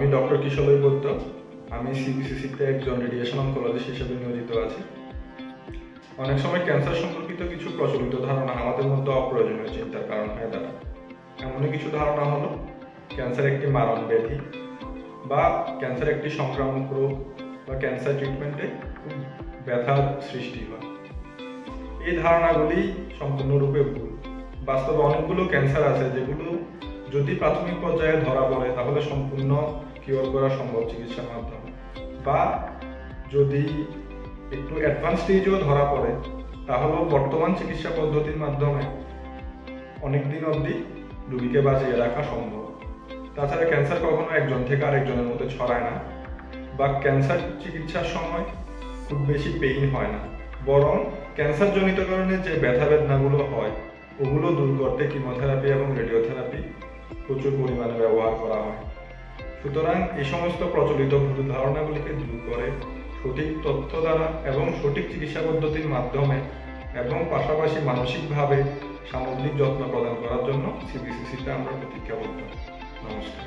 আমি ডক্টর কিশোর বৈদ্য। আমি সিবিসিসিতে একজন রেডিয়েশন অনকোলজিস্ট হিসেবে নিয়োজিত আছি। অনেক সময় ক্যান্সার সম্পর্কিত কিছু প্রচলিত ধারণা আমাদের মধ্যে অপ্রয়োজনীয় চিন্তার কারণ হয়ে দাঁড়ায়। এমনই কিছু ধারণা হলো ক্যান্সার একটি মারণ ব্যাধি, বা ক্যান্সার একটি সংক্রামক রোগ, বা ক্যান্সার ট্রিটমেন্টে খুব ব্যথার সৃষ্টি হয়। এই ধারণাগুলি সম্পূর্ণরূপে ভুল। বাস্তবে অনেকগুলো ক্যান্সার আছে যেগুলো যদি প্রাথমিক পর্যায়ে ধরা পড়ে তাহলে সম্পূর্ণ কিওর করা সম্ভব চিকিৎসার মাধ্যমে, বা যদি একটু অ্যাডভান্স স্টেজেও ধরা পড়ে তাহলেও বর্তমান চিকিৎসা পদ্ধতির মাধ্যমে অনেক দিন অবধি রোগীকে বাঁচিয়ে রাখা সম্ভব। তাছাড়া ক্যান্সার কখনো একজন থেকে আরেকজনের মধ্যে ছড়ায় না, বা ক্যান্সার চিকিৎসার সময় খুব বেশি পেইন হয় না, বরং ক্যান্সার জনিত কারণে যে ব্যথা বেদনাগুলো হয় ওগুলো দূর করতে কিমোথেরাপি এবং রেডিওথেরাপি প্রচুর পরিমাণে ব্যবহার করা হয়। সুতরাং এই সমস্ত প্রচলিত ভুল ধারণাগুলিকে দূর করে সঠিক তথ্য দ্বারা এবং সঠিক চিকিৎসা পদ্ধতির মাধ্যমে এবং পাশাপাশি মানসিকভাবে সামগ্রিক যত্ন প্রদান করার জন্য সিবিসিসিতে আমরা প্রতিজ্ঞাবদ্ধ। নমস্কার।